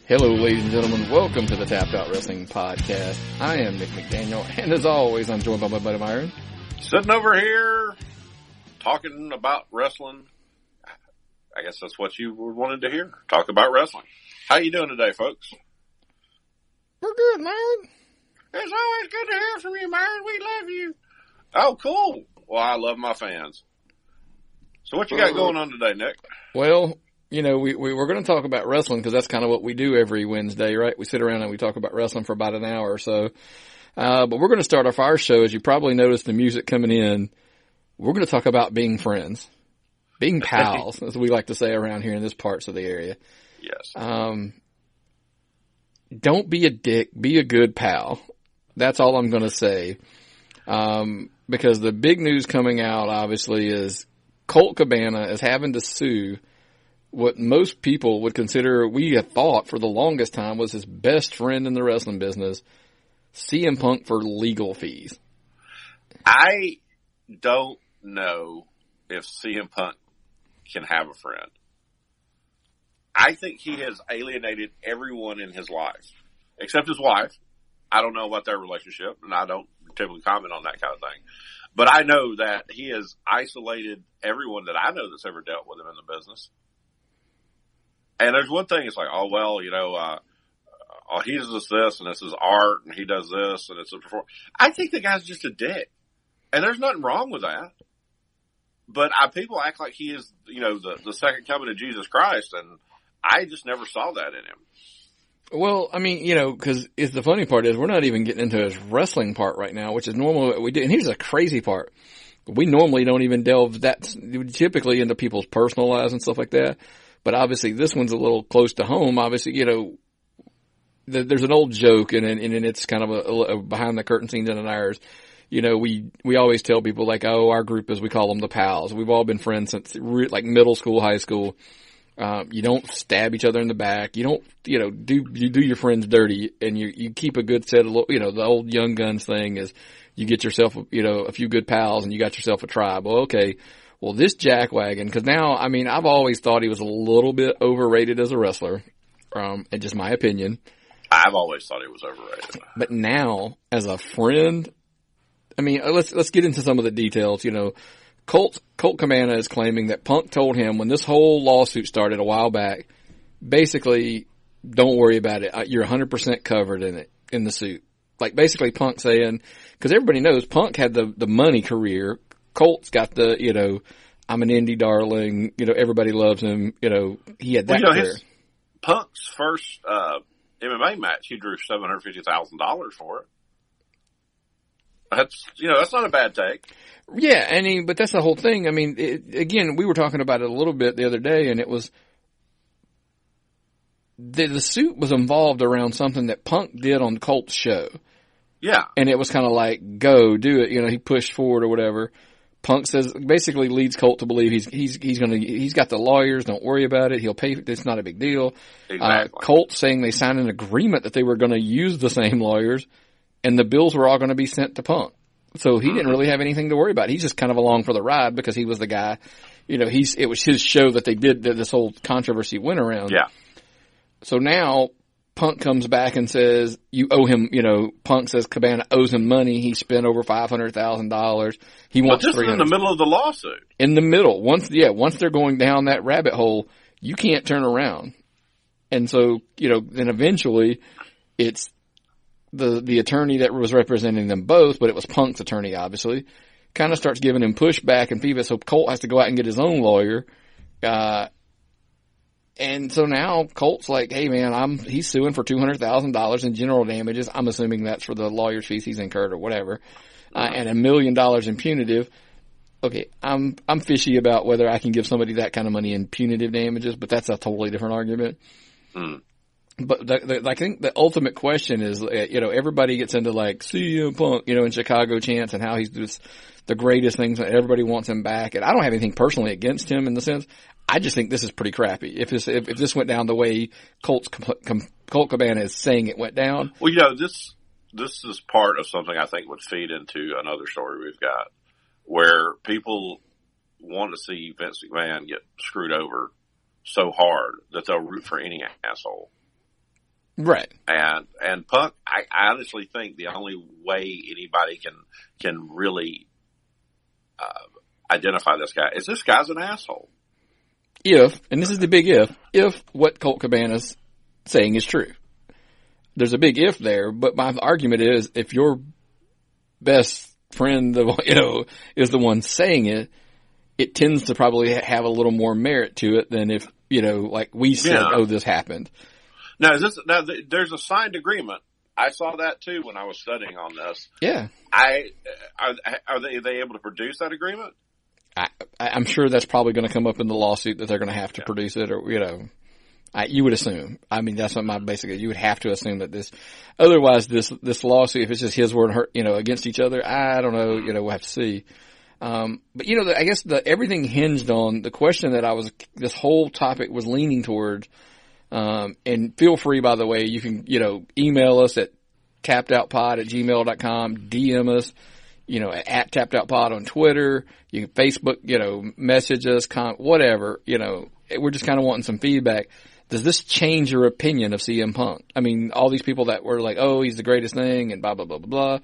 Hello, ladies and gentlemen. Welcome to the Tapped Out Wrestling Podcast. I am Nick McDaniel, and as always, I'm joined by my buddy Myron. Sitting over here, talking about wrestling. I guess that's what you wanted to hear. Talk about wrestling. How you doing today, folks? We're good, Myron. It's always good to hear from you, Myron. We love you. Oh, cool. Well, I love my fans. So what you got going on today, Nick? Well, you know, we're going to talk about wrestling because that's kind of what we do every Wednesday, right? We sit around and we talk about wrestling for about an hour or so. But we're going to start off our show, as you probably noticed the music coming in. We're going to talk about being friends, being pals, as we like to say around here in this parts of the area. Yes. Don't be a dick. Be a good pal. That's all I'm going to say. Because the big news coming out, obviously, is Colt Cabana is having to sue what most people would consider, we have thought for the longest time, was his best friend in the wrestling business, CM Punk, for legal fees. I don't know if CM Punk can have a friend. I think he has alienated everyone in his life, except his wife. I don't know about their relationship, and I don't typically comment on that kind of thing. But I know that he has isolated everyone that I know that's ever dealt with him in the business. And there's one thing, it's like, oh, well, you know, he does this, and this is art, and he does this, and it's a performance. I think the guy's just a dick. And there's nothing wrong with that. But people act like he is, you know, the second coming of Jesus Christ, and I just never saw that in him. Well, I mean, you know, because the funny part is we're not even getting into his wrestling part right now, which is normally what we do. And here's the crazy part. We normally don't even delve typically into people's personal lives and stuff like that. But obviously this one's a little close to home. Obviously, you know, there's an old joke, and it's kind of a behind the curtain scenes in ours. You know, we always tell people, like, oh, our group is, we call them the pals. We've all been friends since like middle school, high school. You don't stab each other in the back. You don't, you know, you do your friends dirty, and you keep a good set of, you know, the old Young Guns thing is you get yourself, you know, a few good pals and you got yourself a tribe. Well, okay. Well, this jackwagon, because now, I mean, I've always thought he was a little bit overrated as a wrestler, and just my opinion. I've always thought he was overrated. But now, as a friend, I mean, let's get into some of the details. You know, Colt Cabana is claiming that Punk told him when this whole lawsuit started a while back, basically, don't worry about it. You're 100% covered in the suit. Like, basically Punk saying, because everybody knows Punk had the money career. Colt's got the, you know, I'm an indie darling, you know, everybody loves him, you know, he had that career. Punk's first MMA match, he drew $750,000 for it. That's, you know, that's not a bad take. Yeah, but that's the whole thing. I mean, again, we were talking about it a little bit the other day, and it was, the suit was involved around something that Punk did on Colt's show. Yeah. And it was kind of like, go, do it, you know, he pushed forward or whatever. Punk says, basically leads Colt to believe he's got the lawyers, don't worry about it, he'll pay, it's not a big deal. Exactly. Colt saying they signed an agreement that they were going to use the same lawyers, and the bills were all going to be sent to Punk. So he didn't really have anything to worry about. He's just kind of along for the ride because he was the guy, you know, it was his show that they did, that this whole controversy went around. Yeah. So now Punk comes back and says, you owe him, you know, Punk says Cabana owes him money. He spent over $500,000. He wants $300,000. But this is in the middle of the lawsuit. In the middle. Once they're going down that rabbit hole, you can't turn around. And so, you know, then eventually it's the attorney that was representing them both, but it was Punk's attorney, obviously, kind of starts giving him pushback and feedback. So Colt has to go out and get his own lawyer. And so now Colt's like, hey man, he's suing for $200,000 in general damages. I'm assuming that's for the lawyer's fees he's incurred or whatever. And $1 million in punitive. Okay. I'm fishy about whether I can give somebody that kind of money in punitive damages, but that's a totally different argument. But I think the ultimate question is, you know, everybody gets into like CM Punk, you know, in Chicago chants and how he's just the greatest things and everybody wants him back. And I don't have anything personally against him in the sense. I just think this is pretty crappy. If this went down the way Colt Cabana is saying it went down. Well, you know, this is part of something I think would feed into another story we've got where people want to see Vince McMahon get screwed over so hard that they'll root for any asshole. Right. And Punk, I honestly think the only way anybody can really identify this guy is this guy's an asshole. If, and this is the big if what Colt Cabana's saying is true. There's a big if there, but my argument is if your best friend, is the one saying it, it tends to probably have a little more merit to it than if, like we said, this happened. Now, there's a signed agreement. I saw that too when I was studying on this. Yeah. Are they able to produce that agreement? I'm sure that's probably going to come up in the lawsuit that they're going to have to produce it, or you would assume. I mean, that's what you would have to assume that otherwise this lawsuit, if it's just his word, against each other, I don't know, we'll have to see. But I guess everything hinged on the question that this whole topic was leaning toward. And feel free, by the way, you can, email us at tappedoutpod@gmail.com, DM us, at tappedoutpod on Twitter. You can Facebook, message us, whatever, we're just kind of wanting some feedback. Does this change your opinion of CM Punk? I mean, all these people that were like, oh, he's the greatest thing and blah, blah, blah, blah, blah.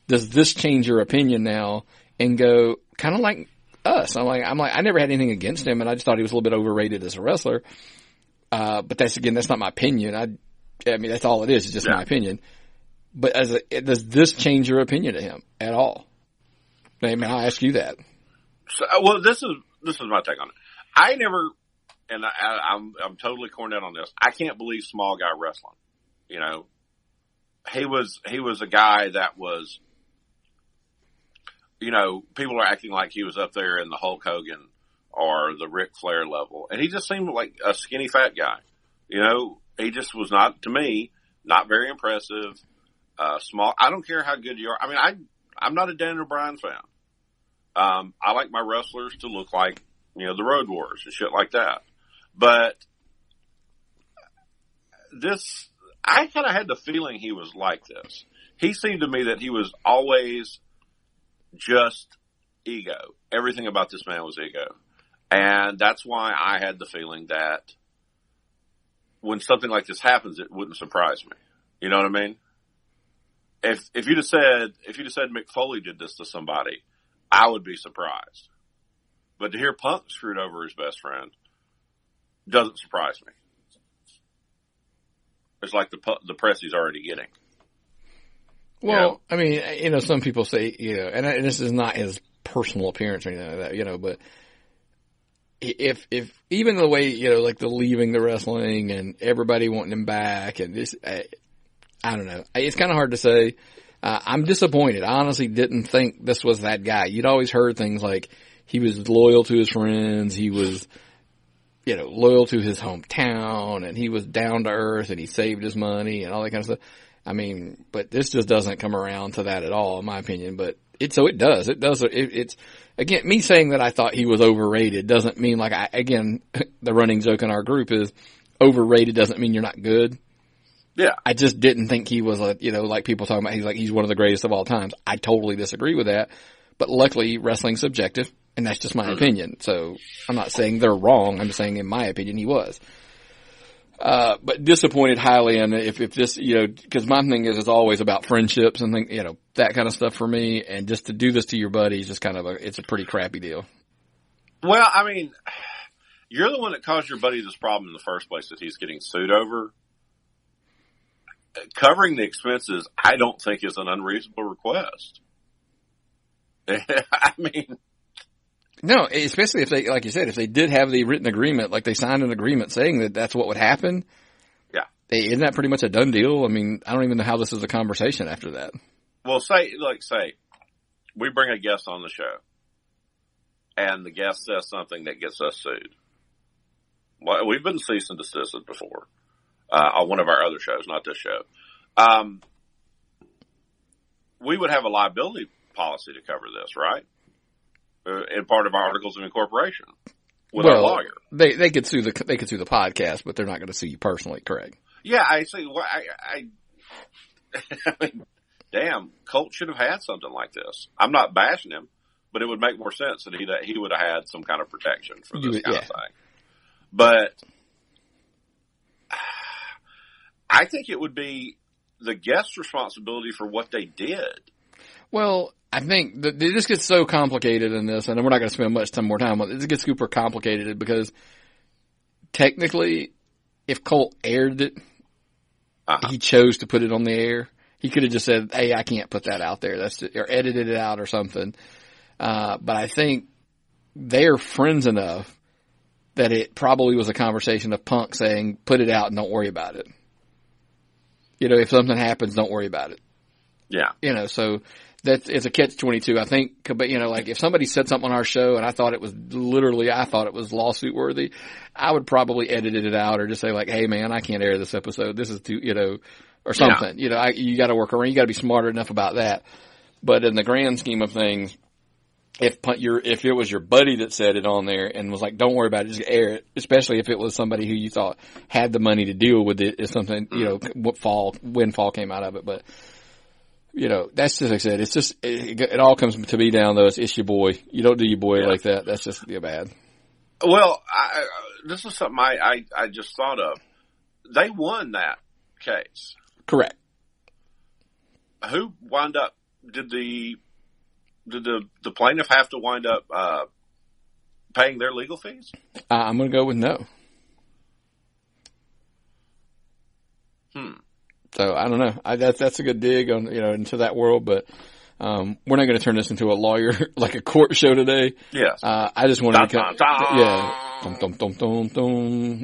Does this change your opinion now and go kind of like us? I'm like, I never had anything against him and I just thought he was a little bit overrated as a wrestler. But that's not my opinion. I mean, that's all it is. It's just my opinion. But does this change your opinion of him at all? I mean, I'll ask you that. So, well, this is my take on it. I never, and I'm totally cornet on this. I can't believe small guy wrestling. He was a guy that was, people are acting like he was up there in the Hulk Hogan or the Ric Flair level, and he just seemed like a skinny fat guy. He just was not, to me, not very impressive. Small. I don't care how good you are. I mean, I'm not a Daniel Bryan fan. I like my wrestlers to look like, the Road Warriors and shit like that. But I kind of had the feeling he was like this. He seemed to me that he was always just ego. Everything about this man was ego. And that's why I had the feeling that when something like this happens, it wouldn't surprise me. You know what I mean? If you'd have said Mick Foley did this to somebody, I would be surprised. But to hear Punk screwed over his best friend doesn't surprise me. It's like the press he's already getting. Well, I mean, some people say, and this is not his personal appearance or anything like that, but if even the way, like the leaving the wrestling and everybody wanting him back and this, I don't know. It's kind of hard to say. I'm disappointed. I honestly didn't think this was that guy. You'd always heard things like he was loyal to his friends. He was, loyal to his hometown and he was down to earth and he saved his money and all that kind of stuff. I mean, but this just doesn't come around to that at all, in my opinion. But it does. It's again, me saying that I thought he was overrated doesn't mean the running joke in our group is overrated doesn't mean you're not good. Yeah. I just didn't think he was like people talking about, he's one of the greatest of all times. I totally disagree with that. But luckily, wrestling's subjective, and that's just my opinion. So I'm not saying they're wrong. I'm just saying, in my opinion, he was. But disappointed highly in if this, because my thing is always about friendships and that kind of stuff for me. And just to do this to your buddy is just it's a pretty crappy deal. Well, I mean, you're the one that caused your buddy this problem in the first place that he's getting sued over. Covering the expenses, I don't think is an unreasonable request. I mean, no, especially if they, like you said, if they did have the written agreement, like they signed an agreement saying that that's what would happen. Yeah. Isn't that pretty much a done deal? I mean, I don't even know how this is a conversation after that. Well, say, we bring a guest on the show and the guest says something that gets us sued. Well, we've been cease and desisted before, on one of our other shows, not this show. We would have a liability policy to cover this, right? In part of our articles of incorporation with our lawyer. They could sue the podcast, but they're not going to sue you personally, correct? Yeah, I see. Well, I mean, damn, Colt should have had something like this. I'm not bashing him, but it would make more sense that he would have had some kind of protection for this kind of thing. But I think it would be the guest's responsibility for what they did. Well, I think that it just gets so complicated in this, and we're not going to spend much more time on it. It gets super complicated because technically, if Colt aired it, he chose to put it on the air. He could have just said, "Hey, I can't put that out there," or edited it out or something. But I think they're friends enough that it probably was a conversation of Punk saying, "Put it out and don't worry about it." If something happens, don't worry about it. Yeah. So it's a catch-22. I think, but if somebody said something on our show and I thought it was lawsuit worthy, I would probably edit it out or just say like, "Hey man, I can't air this episode. This is too, or something." Yeah. You got to work around. You got to be smarter enough about that. But in the grand scheme of things, if it was your buddy that said it on there and was like, "Don't worry about it, just air it," especially if it was somebody who you thought had the money to deal with it, is something, windfall came out of it. But, that's just like I said, it's just, it all comes to me down though. It's your boy. You don't do your boy like that. That's just bad. Well, this is something I just thought of. They won that case. Correct. Who wound up, did the plaintiff have to wind up paying their legal fees? I'm going to go with no. So I don't know. That's a good dig on into that world, but we're not going to turn this into a lawyer like a court show today. Yes. I just wanted to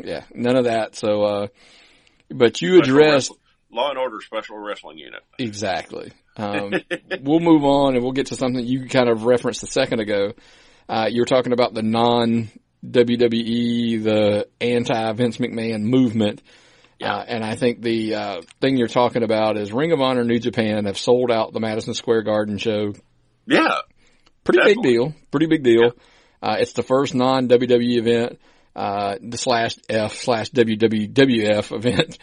yeah, none of that. So but you addressed Law and Order Special Wrestling Unit. Exactly. We'll move on and we'll get to something you kind of referenced a second ago. You were talking about the non-WWE, the anti-Vince McMahon movement. Yeah. And I think the thing you're talking about is Ring of Honor New Japan have sold out the Madison Square Garden show. Yeah. Pretty big deal. Yeah. It's the first non-WWE event, the /F/WWF event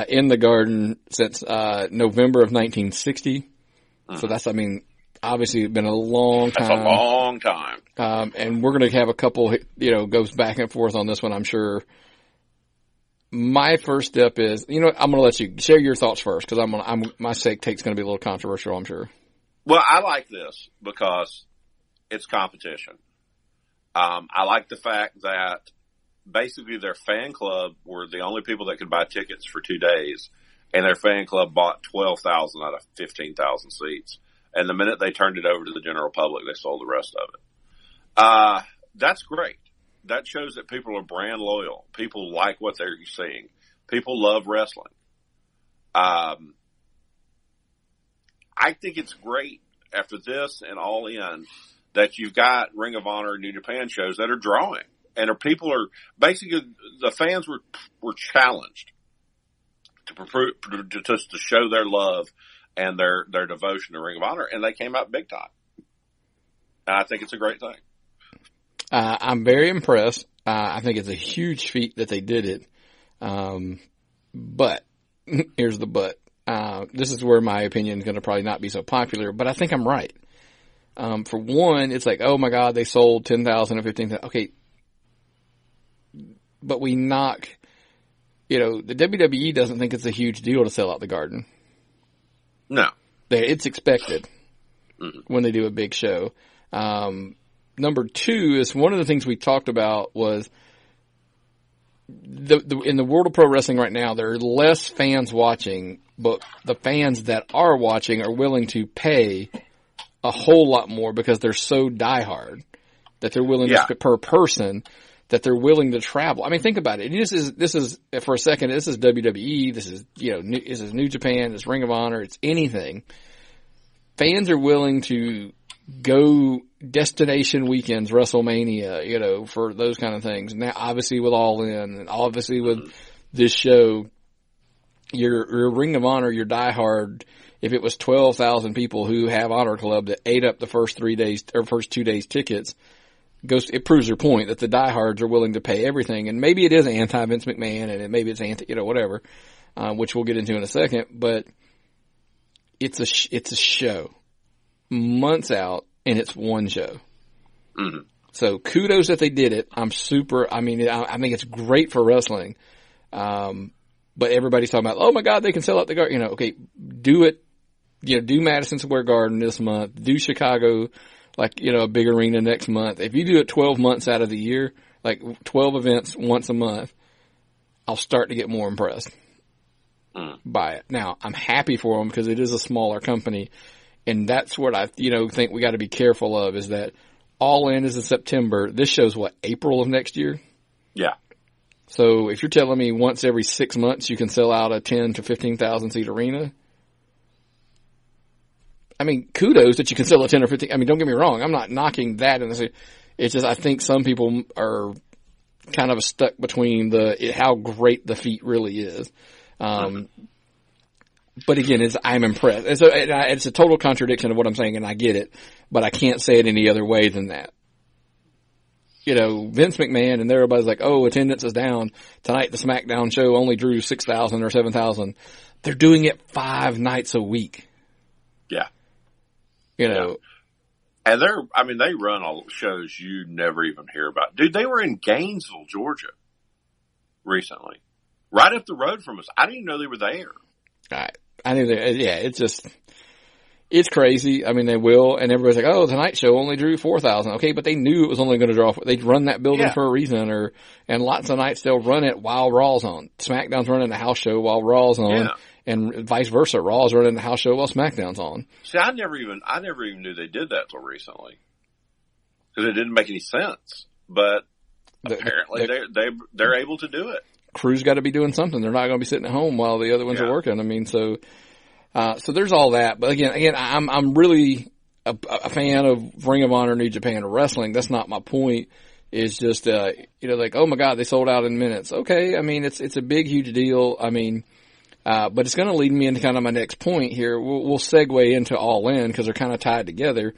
in the Garden since November of 1960. So that's, obviously it's been a long time. That's a long time. And we're going to have a couple, goes back and forth on this one, I'm sure. My first step is, I'm going to let you share your thoughts first because my take's going to be a little controversial, I'm sure. Well, I like this because it's competition. I like the fact that basically their fan club were the only people that could buy tickets for 2 days, and their fan club bought 12,000 out of 15,000 seats. And the minute they turned it over to the general public, they sold the rest of it. That's great. That shows that people are brand loyal. People like what they're seeing. People love wrestling. I think it's great after this and All In that you've got Ring of Honor and New Japan shows that are drawing. And people are basically, the fans were challenged to show their love and their devotion to Ring of Honor, and they came out big time. And I think it's a great thing. I'm very impressed. I think it's a huge feat that they did it. But here's the but. This is where my opinion is going to probably not be so popular, but I think I'm right. For one, it's like, oh my God, they sold 10,000 or 15,000. Okay. But we knock, the WWE doesn't think it's a huge deal to sell out the Garden. No. It's expected when they do a big show. Number two is one of the things we talked about was in the world of pro wrestling right now, there are less fans watching, but the fans that are watching are willing to pay a whole lot more because they're so diehard that they're willing to per person that they're willing to travel. Think about it. This is for a second. This is WWE. This is this is New Japan. It's Ring of Honor. It's anything. Fans are willing to go destination weekends, WrestleMania, for those kind of things. Now, obviously with All In, and obviously with this show, your Ring of Honor, your diehard. If it was 12,000 people who have Honor Club that ate up the first 3 days or first 2 days tickets. It proves your point that the diehards are willing to pay everything, and maybe it is anti-Vince McMahon, and maybe it's whatever, which we'll get into in a second. But it's a show, months out, and it's one show. Mm-hmm. So kudos that they did it. I think it's great for wrestling. but everybody's talking about, oh my God, they can sell out the Garden. Okay, do it. Do Madison Square Garden this month. Do Chicago, a big arena next month. If you do it 12 months out of the year, 12 events once a month, I'll start to get more impressed by it. Now, I'm happy for them because it is a smaller company, and that's what I, think we got to be careful of is that All In is in September. This show's April of next year? Yeah. So if you're telling me once every 6 months you can sell out a 10 to 15,000 seat arena, I mean, kudos that you can sell a 10 or 15. I mean, don't get me wrong. I'm not knocking that. It's just I think some people are kind of stuck between how great the feat really is. But again, I'm impressed. It's a total contradiction of what I'm saying, and I get it, but I can't say it any other way than that. Vince McMahon and everybody's like, oh, attendance is down. Tonight the Smackdown show only drew 6,000 or 7,000. They're doing it 5 nights a week. Yeah. Yeah. And they run all shows you never even hear about. Dude, they were in Gainesville, Georgia recently. Right up the road from us. I didn't even know they were there. I knew it's crazy. I mean, they will, and everybody's like, oh, Tonight Show only drew 4,000. Okay, but they knew it was only going to draw, they'd run that building for a reason, and lots of nights they'll run it while Raw's on. SmackDown's running the house show while Raw's on, and vice versa. Raw's running the house show while SmackDown's on. See, I never even knew they did that till recently. Because it didn't make any sense. But apparently they're able to do it. Crew's got to be doing something. They're not going to be sitting at home while the other ones are working. I mean, so there's all that. But again, I'm really a fan of Ring of Honor, New Japan Wrestling. That's not my point. It's just, oh my God, they sold out in minutes. Okay. I mean, it's a big, huge deal. I mean, but it's going to lead me into kind of my next point here. We'll segue into All In because they're kind of tied together.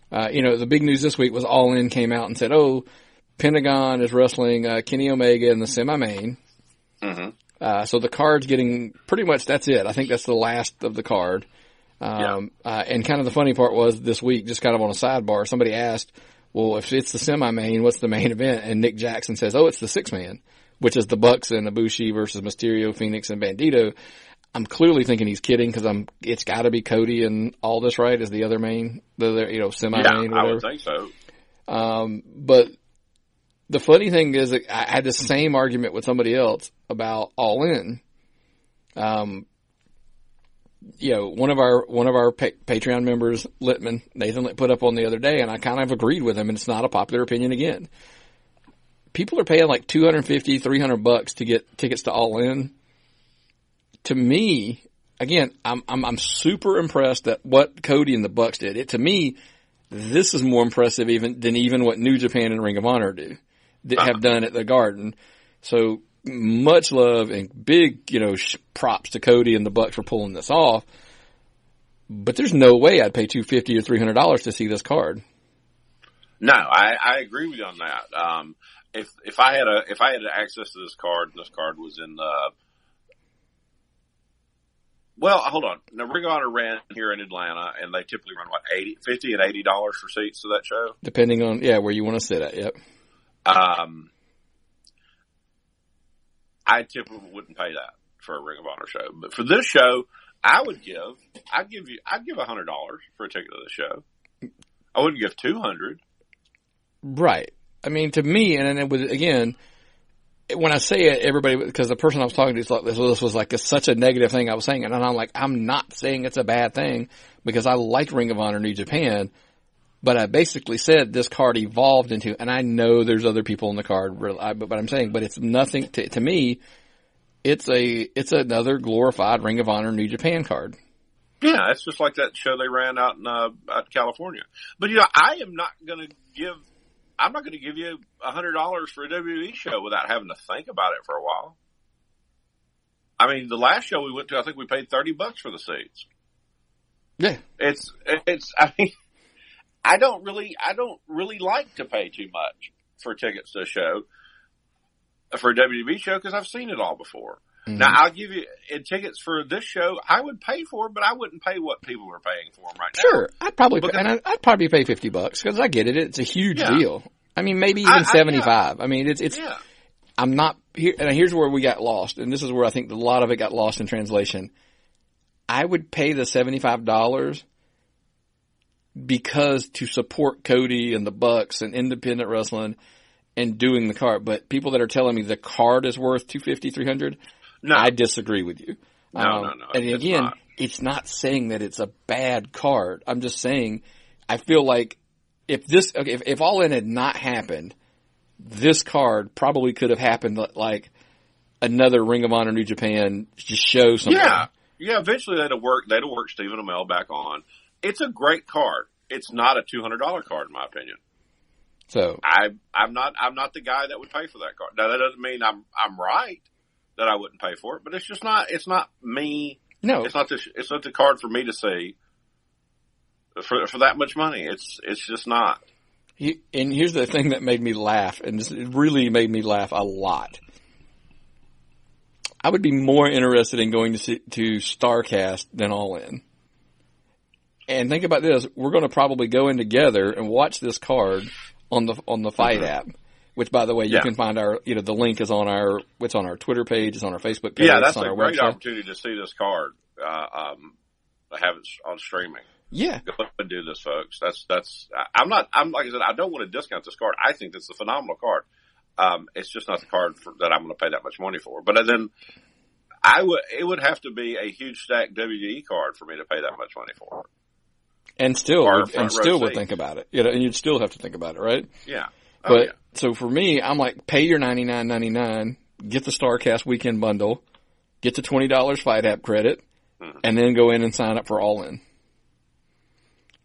The big news this week was All In came out and said, oh, Pentagon is wrestling Kenny Omega in the semi-main. Mm-hmm. So the card's getting pretty much, that's it. I think that's the last of the card. And kind of the funny part was this week, just kind of on a sidebar, somebody asked, well, if it's the semi-main, what's the main event? And Nick Jackson says, oh, it's the 6-man, which is the Bucks and Ibushi versus Mysterio, Phoenix, and Bandito. I'm clearly thinking he's kidding because it's got to be Cody and Aldis, right? Is the other main, semi-main? Yeah, I would think so. But the funny thing is that I had the same argument with somebody else about All In. One of our Patreon members, Littman, Nathan, put up on the other day, and I kind of agreed with him, and it's not a popular opinion again. People are paying like $250, $300 to get tickets to All In. To me, again, I'm super impressed at what Cody and the Bucks did. To me, this is more impressive than what New Japan and Ring of Honor have done at the Garden. So much love and big, props to Cody and the Bucks for pulling this off. But there's no way I'd pay $250 or $300 to see this card. No, I agree with you on that. If I had access to this card, and this card was in well, hold on. Now, Ring of Honor ran here in Atlanta, and they typically run $50 and $80 for seats to that show, depending on where you want to sit at. Yep. I typically wouldn't pay that for a Ring of Honor show, but for this show, I'd give $100 for a ticket to the show. I wouldn't give $200. Right. I mean, to me, and it was again. When I say it, everybody, because the person I was talking to thought this was like such a negative thing I was saying, and I'm like, I'm not saying it's a bad thing because I like Ring of Honor New Japan, but I basically said this card evolved into, and I know there's other people in the card, but I'm saying, but it's nothing to me. It's another glorified Ring of Honor New Japan card. Yeah, it's just like that show they ran out in out California. But I'm not going to give you $100 for a WWE show without having to think about it for a while. I mean, the last show we went to, I think we paid $30 for the seats. Yeah. I mean, I don't really like to pay too much for tickets to a show, for a WWE show, because I've seen it all before. Mm-hmm. Now, I'll give you tickets for this show. I would pay for, but I wouldn't pay what people are paying for them right now. Sure, I'd probably pay $50 because I get it. It's a huge deal. I mean, maybe even $75. I mean, it's I'm not here, and here's where we got lost, and this is where I think a lot of it got lost in translation. I would pay the $75 because to support Cody and the Bucks and independent wrestling and doing the card. But people that are telling me the card is worth $250, $300, No. I disagree with you. No. And again, it's not saying that it's a bad card. I'm just saying I feel like if All In had not happened, this card probably could have happened like another Ring of Honor New Japan just show something. Yeah, eventually they'd have worked Stephen Amell back on. It's a great card. It's not a $200 card in my opinion. So I'm not the guy that would pay for that card. Now that doesn't mean I'm right that I wouldn't pay for it, but it's not me. No. It's not the card for me to see for that much money. It's just not. And here's the thing that made me laugh, and it really made me laugh a lot. I would be more interested in going to StarCast than All In. And think about this: we're going to probably go in together and watch this card on the Fight app. Which, by the way, you can find the link is on it's on our Twitter page, it's on our Facebook page. Yeah, that's on a our great website. opportunity to see this card. Have it on streaming. Yeah. Go and do this, folks. I'm like I said, I don't want to discount this card. I think it's a phenomenal card. It's just not the card that I'm going to pay that much money for. But then it would have to be a huge stack WWE card for me to pay that much money for. And still would seat. think about it. And you'd still have to think about it, right? Yeah. So for me, I'm like, pay your $99.99, get the StarCast weekend bundle, get the $20 Fight app credit, and then go in and sign up for All In.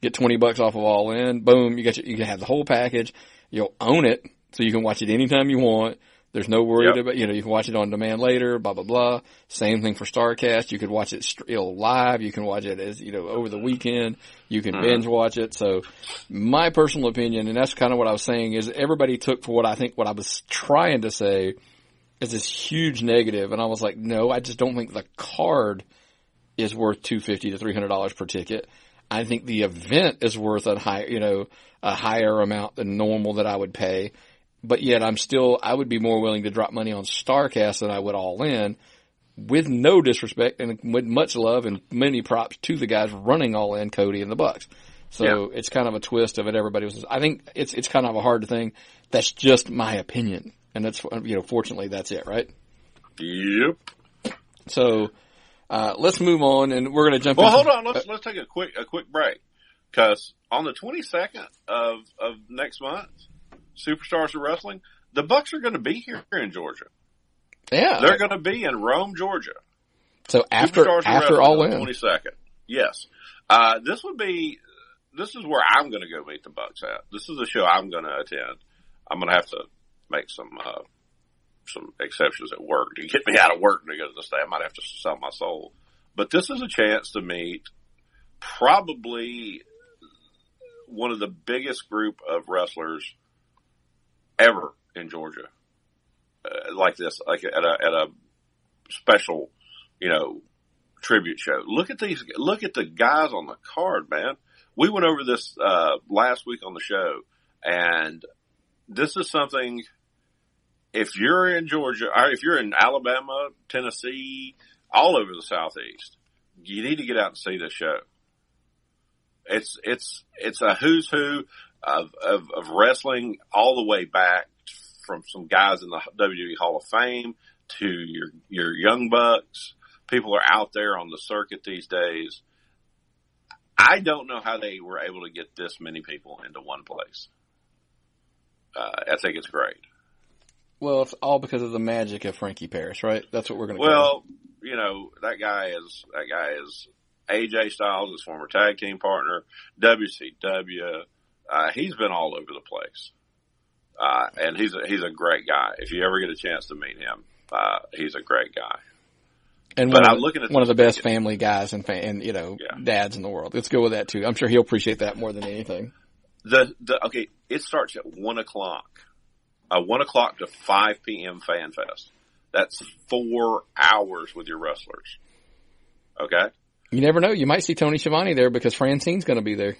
Get $20 off of All In. Boom, you can have the whole package. You'll own it, so you can watch it anytime you want. There's no worry about, you can watch it on demand later, blah, blah, blah. Same thing for StarCast. You could watch it live. You can watch it as, over the weekend. You can binge watch it. So my personal opinion, and that's kind of what I was saying, is everybody took for what I was trying to say is this huge negative. And I was like, no, I just don't think the card is worth $250 to $300 per ticket. I think the event is worth a higher amount than normal that I would pay. But yet I would be more willing to drop money on StarCast than I would All In, with no disrespect and with much love and many props to the guys running All In, Cody and the Bucks. So it's kind of a twist of it. Everybody was, I think it's kind of a hard thing. That's just my opinion. And that's, fortunately that's it, right? Yep. So, let's move on and we're going to jump Well, hold on. Let's take a quick break. Cause on the 22nd of next month, Superstars of Wrestling, the Bucks are going to be here in Georgia. Yeah. They're going to be in Rome, Georgia. So after All In. 22nd. Yes. This is where I'm going to go meet the Bucks at. This is a show I'm going to attend. I'm going to have to make some exceptions at work to get me out of work to go to this day. I might have to sell my soul. But this is a chance to meet probably one of the biggest group of wrestlers ever in Georgia, like this, like at a special, tribute show. Look at the guys on the card, man. We went over this, last week on the show, and this is something, if you're in Georgia, or if you're in Alabama, Tennessee, all over the Southeast, you need to get out and see this show. It's a who's who of wrestling, all the way back from some guys in the WWE Hall of Fame to your Young Bucks. People are out there on the circuit these days. I don't know how they were able to get this many people into one place. I think it's great. Well, it's all because of the magic of Frankie Parrish, right? That's what we're going to Well, that guy is AJ Styles, his former tag team partner, WCW. He's been all over the place. And he's a great guy. If you ever get a chance to meet him, he's a great guy. And one of the best family guys and dads in the world. Let's go with that too. I'm sure he'll appreciate that more than anything. Okay, it starts at 1:00. 1:00 to 5 p.m. Fan Fest. That's 4 hours with your wrestlers. Okay? You never know. You might see Tony Schiavone there because Francine's going to be there.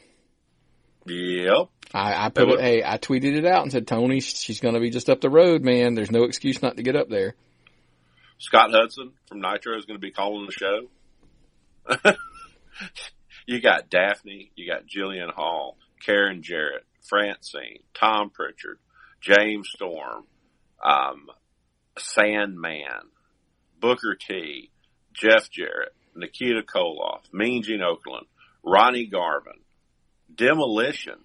Yep. I put it. Hey, I tweeted it out and said, Tony, she's going to be just up the road, man. There's no excuse not to get up there. Scott Hudson from Nitro is going to be calling the show. You got Daphne, you got Jillian Hall, Karen Jarrett, Francine, Tom Pritchard, James Storm, Sandman, Booker T, Jeff Jarrett, Nikita Koloff, Mean Gene Okerlund, Ronnie Garvin, Demolition.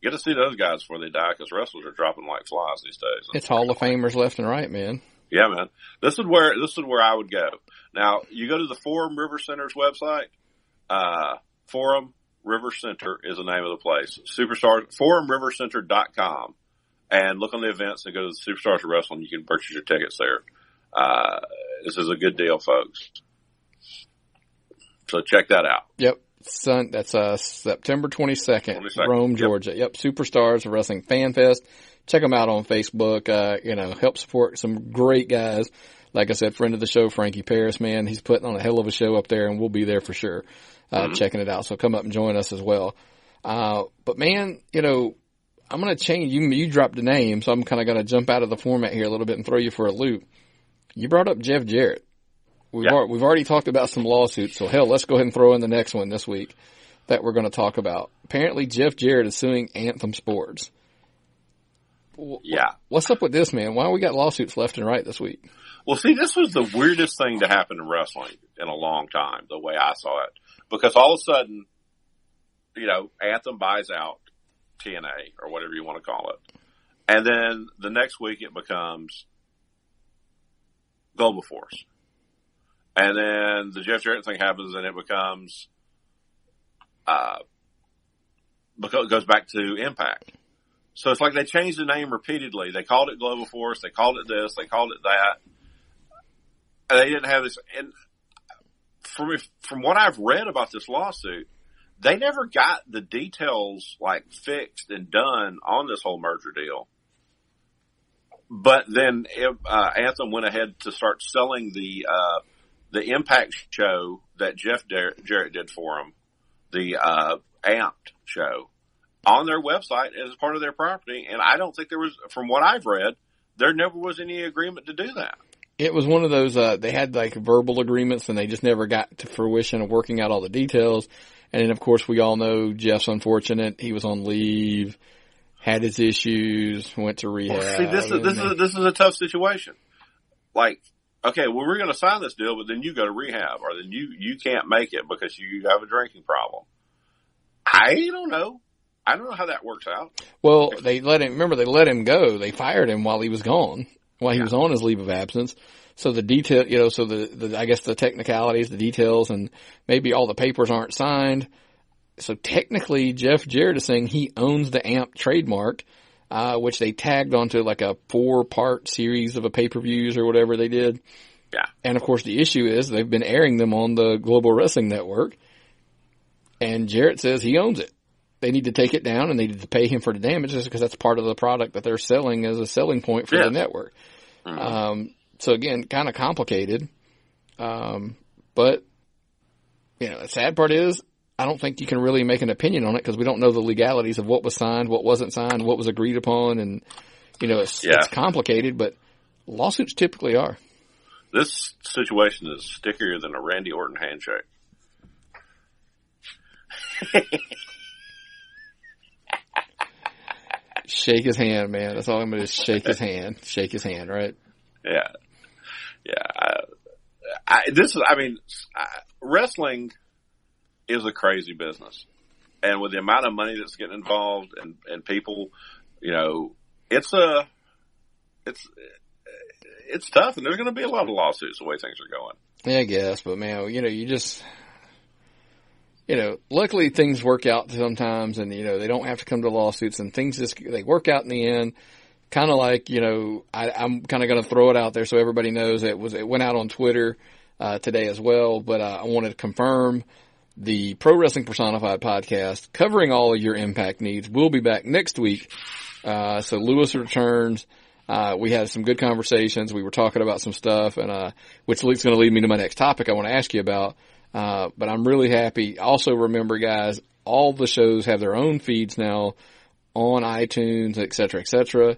You get to see those guys before they die because wrestlers are dropping like flies these days. It's Hall of Famers left and right, man. Yeah, man. This is where I would go. Now, you go to the Forum River Center's website. Forum River Center is the name of the place. ForumRiverCenter.com. And look on the events and go to the Superstars of Wrestling. You can purchase your tickets there. This is a good deal, folks. So check that out. Yep. That's September 22nd, Rome, Georgia. Yep. Superstars of Wrestling Fan Fest. Check them out on Facebook. Help support some great guys. Like I said, friend of the show, Frankie Paris, man, he's putting on a hell of a show up there, and we'll be there for sure, checking it out. So come up and join us as well. But man, I'm going to change. You dropped the name, so I'm kind of going to jump out of the format here a little bit and throw you for a loop. You brought up Jeff Jarrett. We've already talked about some lawsuits, so hell, let's go ahead and throw in the next one this week that we're going to talk about. Apparently, Jeff Jarrett is suing Anthem Sports. Yeah. What's up with this, man? Why we got lawsuits left and right this week? Well, see, this was the weirdest thing to happen in wrestling in a long time, the way I saw it. Because all of a sudden, Anthem buys out TNA or whatever you want to call it. And then the next week it becomes Global Force. And then the Jeff Jarrett thing happens and it becomes, because it goes back to Impact. So it's like they changed the name repeatedly. They called it Global Force. They called it this. They called it that. And they didn't have this. And from what I've read about this lawsuit, they never got the details fixed and done on this whole merger deal. But then Anthem went ahead to start selling the Impact show that Jeff Jarrett did for them, the Amped show, on their website as part of their property. And I don't think there was, from what I've read, there never was any agreement to do that. It was one of those, they had verbal agreements and they just never got to fruition of working out all the details. And then of course we all know Jeff's unfortunate. He was on leave, had his issues, went to rehab. Well, see, this is a tough situation. Okay, well, we're going to sign this deal, but then you go to rehab, or then you can't make it because you have a drinking problem. I don't know. I don't know how that works out. Well, they let him go. They fired him while he was gone, while he was on his leave of absence. So the detail, I guess the technicalities, the details, and maybe all the papers aren't signed. So technically, Jeff Jarrett is saying he owns the AMP trademark, which they tagged onto a 4-part series of a pay-per-views or whatever they did. Yeah. And of course the issue is they've been airing them on the Global Wrestling Network, and Jarrett says he owns it. They need to take it down and they need to pay him for the damages because that's part of the product that they're selling as a selling point for the network. Mm-hmm. So again, kind of complicated. But the sad part is I don't think you can really make an opinion on it because we don't know the legalities of what was signed, what wasn't signed, what was agreed upon. And, it's complicated, but lawsuits typically are. This situation is stickier than a Randy Orton handshake. Shake his hand, man. That's all I'm going to do is shake his hand. Shake his hand, right? Yeah. Yeah. Wrestling is a crazy business. And with the amount of money that's getting involved and people, it's tough and there's going to be a lot of lawsuits the way things are going. Yeah, I guess. But man, you just, luckily things work out sometimes and, they don't have to come to lawsuits and things they work out in the end. Kind of like, I'm kind of going to throw it out there so everybody knows it went out on Twitter, today as well, but, I wanted to confirm the Pro Wrestling Personified podcast covering all of your Impact needs. We'll be back next week. So Lewis returns. We had some good conversations. We were talking about some stuff and, which is going to lead me to my next topic I want to ask you about. But I'm really happy. Also remember guys, all the shows have their own feeds now on iTunes, et cetera, et cetera.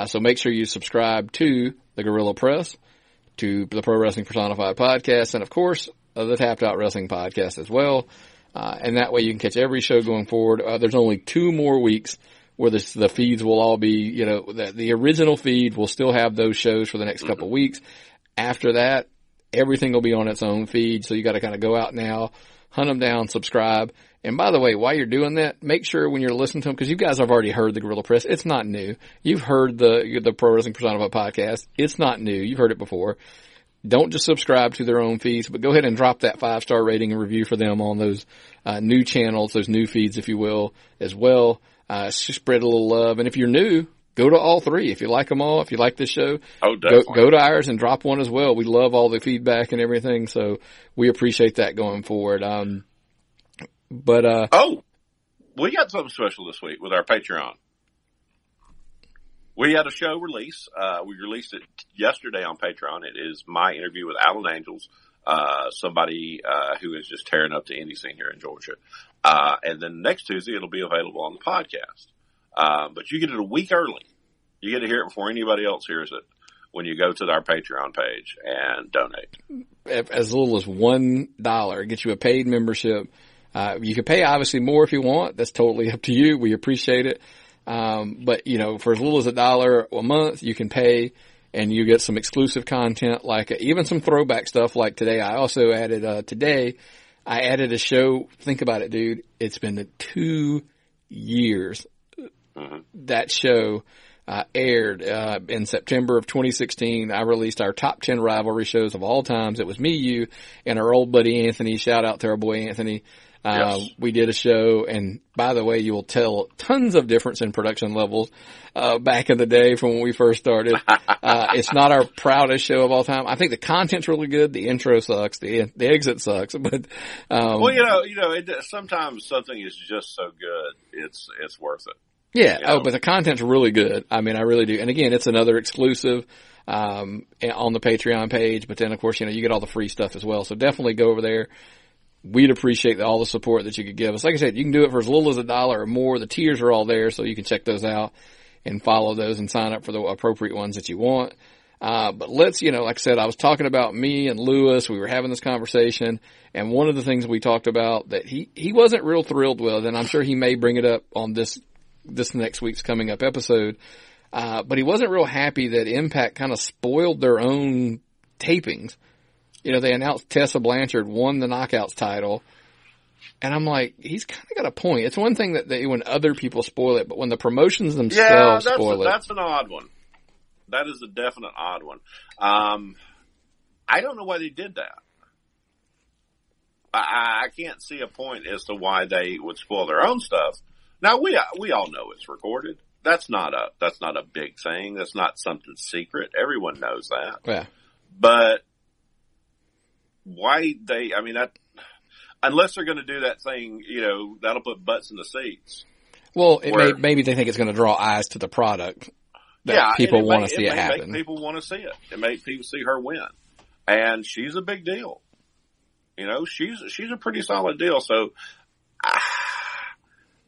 So make sure you subscribe to the Gorilla Press, to the Pro Wrestling Personified podcast, and of course, the Tapped Out Wrestling podcast as well. And that way you can catch every show going forward. There's only 2 more weeks where the feeds will all be, the original feed will still have those shows for the next couple of weeks. After that, everything will be on its own feed. So you got to kind of go out now, hunt them down, subscribe. And by the way, while you're doing that, make sure when you're listening to them, because you guys have already heard the Gorilla Press. It's not new. You've heard the Pro Wrestling Personified podcast. It's not new. You've heard it before. Don't just subscribe to their own feeds, but go ahead and drop that 5-star rating and review for them on those new channels, those new feeds, if you will, as well. Spread a little love. And if you're new, go to all 3. If you like them all, if you like this show, go to ours and drop one as well. We love all the feedback and everything, so we appreciate that going forward. We got something special this week with our Patreon. We had a show release. We released it yesterday on Patreon. It is my interview with Alan Angels, somebody who is just tearing up the indie scene here in Georgia. And then next Tuesday, it'll be available on the podcast. But you get it a week early. You get to hear it before anybody else hears it when you go to our Patreon page and donate. As little as $1 gets you a paid membership. You can pay obviously more if you want. That's totally up to you. We appreciate it. But for as little as $1 a month, you can pay and you get some exclusive content, like even some throwback stuff like today. I also added, I added a show. Think about it, dude. It's been 2 years. That show, aired, in September of 2016. I released our top 10 rivalry shows of all times. It was me, you, and our old buddy Anthony. Shout out to our boy Anthony. Yes. We did a show, and by the way, you will tell tons of difference in production levels, back in the day from when we first started. It's not our proudest show of all time. I think the content's really good. The intro sucks. The exit sucks, but, sometimes something is just so good. It's worth it. Yeah. But the content's really good. I mean, I really do. And again, it's another exclusive, on the Patreon page, but then of course, you get all the free stuff as well. So definitely go over there. We'd appreciate all the support that you could give us. Like I said, you can do it for as little as $1 or more. The tiers are all there, so you can check those out and follow those and sign up for the appropriate ones that you want. But let's, like I said, I was talking about me and Lewis. We were having this conversation, and one of the things we talked about that he wasn't real thrilled with, and I'm sure he may bring it up on this next week's coming up episode, but he wasn't real happy that Impact kind of spoiled their own tapings. They announced Tessa Blanchard won the Knockouts title. And I'm like, he's kind of got a point. It's one thing that when other people spoil it, but when the promotions themselves spoil it. That's an odd one. That is a definite odd one. I don't know why they did that. I can't see a point as to why they would spoil their own stuff. Now, we all know it's recorded. That's not a big thing. That's not something secret. Everyone knows that. Yeah. But why unless they're going to do that thing, that'll put butts in the seats. Well, maybe they think it's going to draw eyes to the product. People want to see it happen. People want to see it. It make people see her win, and she's a big deal. She's a pretty solid deal. So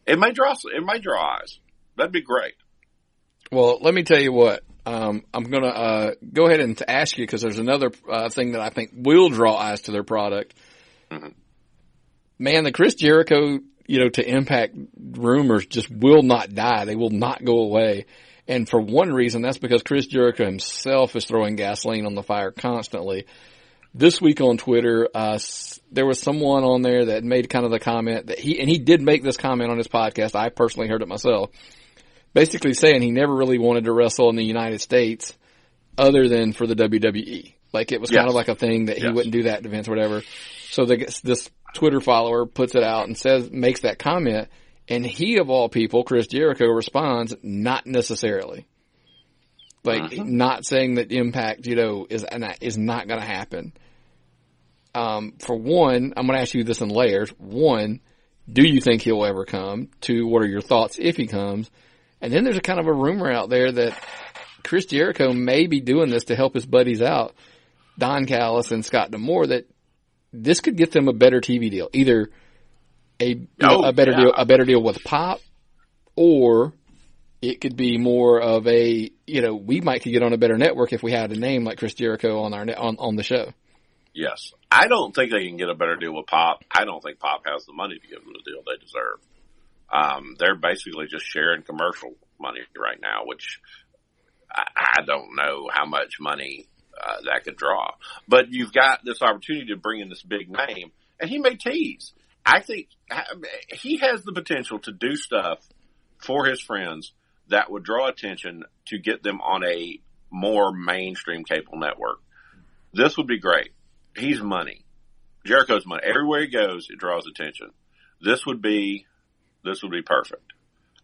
it may draw eyes. That'd be great. Well, let me tell you what. I'm going to go ahead and ask you, because there's another thing that I think will draw eyes to their product. Mm-hmm. Man, the Chris Jericho, to Impact rumors just will not die. They will not go away. And for one reason, that's because Chris Jericho himself is throwing gasoline on the fire constantly. This week on Twitter, there was someone on there that made kind of the comment that he did make this comment on his podcast. I personally heard it myself. Basically saying he never really wanted to wrestle in the United States other than for the WWE. Like, it was kind of like a thing that he wouldn't do that to Vince or whatever. So this Twitter follower puts it out and makes that comment, and he, of all people, Chris Jericho, responds, not necessarily. Like, not saying that Impact, is not going to happen. For one, I'm going to ask you this in layers. One, do you think he'll ever come? Two, what are your thoughts if he comes? And then there's a kind of a rumor out there that Chris Jericho may be doing this to help his buddies out, Don Callis and Scott D'Amore, that this could get them a better TV deal. Either a better deal with Pop, or It could be more of a, we might could get on a better network if we had a name like Chris Jericho on on the show. Yes. I don't think they can get a better deal with Pop. I don't think Pop has the money to give them the deal they deserve. They're basically just sharing commercial money right now, which I don't know how much money that could draw. But you've got this opportunity to bring in this big name, and he may tease. I think he has the potential to do stuff for his friends that would draw attention to get them on a more mainstream cable network. This would be great. He's money. Jericho's money. Everywhere he goes, it draws attention. This would be perfect.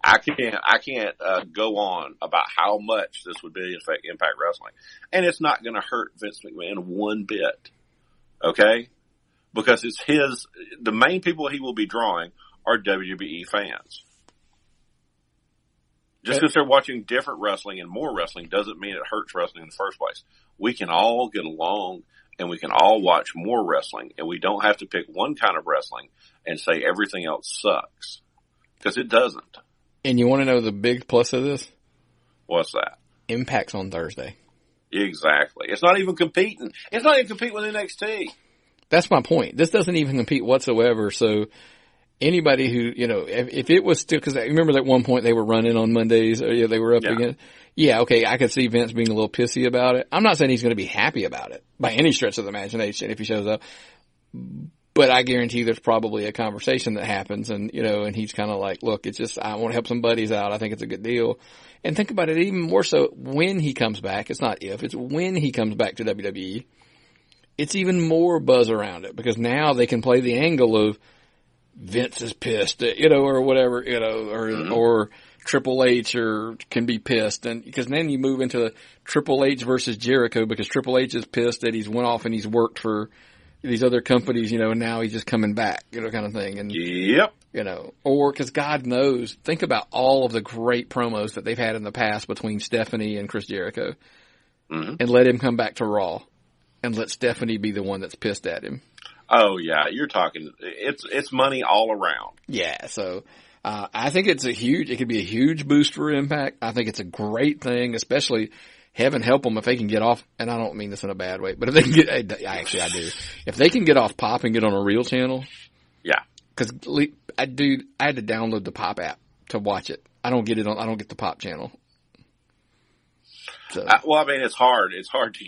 I can't go on about how much this would be affect Impact Wrestling, and it's not going to hurt Vince McMahon one bit. Okay, because it's the main people he will be drawing are WWE fans. Just because they're watching different wrestling and more wrestling doesn't mean it hurts wrestling in the first place. We can all get along and we can all watch more wrestling, and we don't have to pick one kind of wrestling and say everything else sucks, because it doesn't. And you want to know the big plus of this? What's that? Impact's on Thursday. Exactly. It's not even competing. It's not even competing with NXT. That's my point. This doesn't even compete whatsoever. So anybody who, if it was still, because I remember at one point they were running on Mondays, or they were up against. Yeah, okay, I could see Vince being a little pissy about it. I'm not saying he's going to be happy about it by any stretch of the imagination if he shows up. But I guarantee there's probably a conversation that happens, and and he's kind of like, look, it's just, I want to help some buddies out. I think it's a good deal. And think about it even more so when he comes back. It's not if, it's when he comes back to WWE. It's even more buzz around it, because now they can play the angle of Vince is pissed, or whatever, or Triple H can be pissed, and because then you move into Triple H versus Jericho, because Triple H is pissed that he's went off and he's worked for these other companies, and now he's just coming back, kind of thing. And, yep. Or because God knows, think about all of the great promos that they've had in the past between Stephanie and Chris Jericho, and let him come back to Raw and let Stephanie be the one that's pissed at him. Oh yeah. You're talking, it's money all around. Yeah. So, I think it could be a huge boost for Impact. I think it's a great thing, especially heaven help them if they can get off, and I don't mean this in a bad way, but if they can get, I do. If they can get off Pop and get on a real channel. Yeah. Cause I had to download the Pop app to watch it. I don't get the Pop channel. So. It's hard. It's hard to,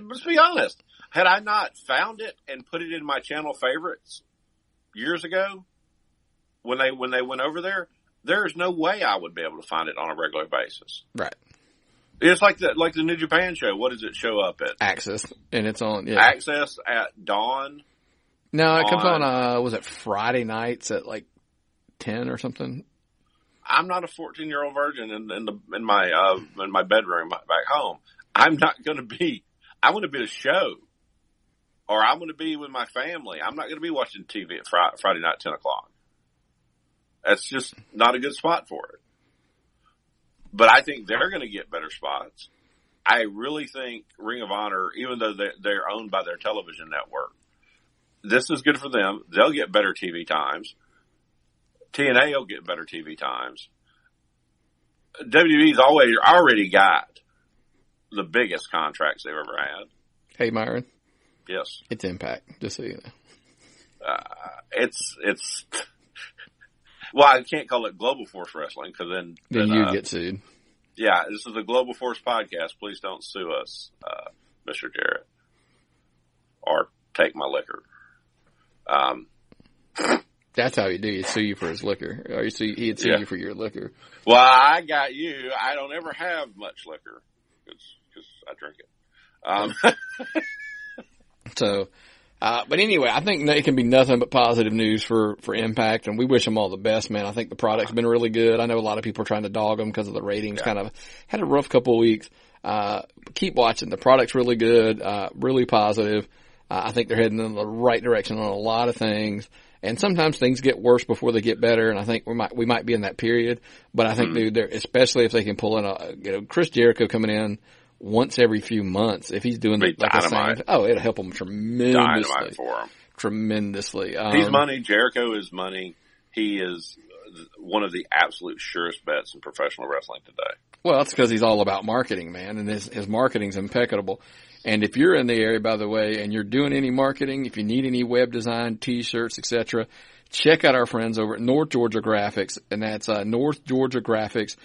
let's be honest. Had I not found it and put it in my channel favorites years ago, when they went over there, there's no way I would be able to find it on a regular basis. Right. It's like the New Japan show. What does it show up at? Access, and it's on Access at dawn. No, it comes on. Was it Friday nights at like 10 or something? I'm not a 14-year-old virgin in my bedroom back home. I'm not going to be. I want to be at a show, or I'm going to be with my family. I'm not going to be watching TV at Friday night 10 o'clock. That's just not a good spot for it. But I think they're going to get better spots. I really think Ring of Honor, even though they're owned by their television network, this is good for them. They'll get better TV times. TNA will get better TV times. WWE's already got the biggest contracts they've ever had. Hey, Myron. Yes. It's Impact, just so you know. It's well, I can't call it Global Force Wrestling, because then you get sued. Yeah, this is a Global Force podcast. Please don't sue us, Mr. Jarrett, or take my liquor. That's how you do. You sue you for his liquor, or he'd sue you for your liquor. Well, I got you. I don't ever have much liquor because I drink it. So. But anyway, I think it can be nothing but positive news for Impact, and we wish them all the best, man. I think the product's been really good. I know a lot of people are trying to dog them because of the ratings. Kind of had a rough couple of weeks. Keep watching. The product's really good, really positive. I think they're heading in the right direction on a lot of things. And sometimes things get worse before they get better, and I think we might be in that period. But I think, dude, especially if they can pull in Chris Jericho coming in once every few months, if he's doing the same, it'll help him tremendously. Dynamite for him. Tremendously. He's money. Jericho is money. He is one of the absolute surest bets in professional wrestling today. Well, that's because he's all about marketing, man, and his marketing's impeccable. And if you're in the area, by the way, and you're doing any marketing, if you need any web design, T-shirts, etc., check out our friends over at North Georgia Graphics, and that's North Georgia Graphics.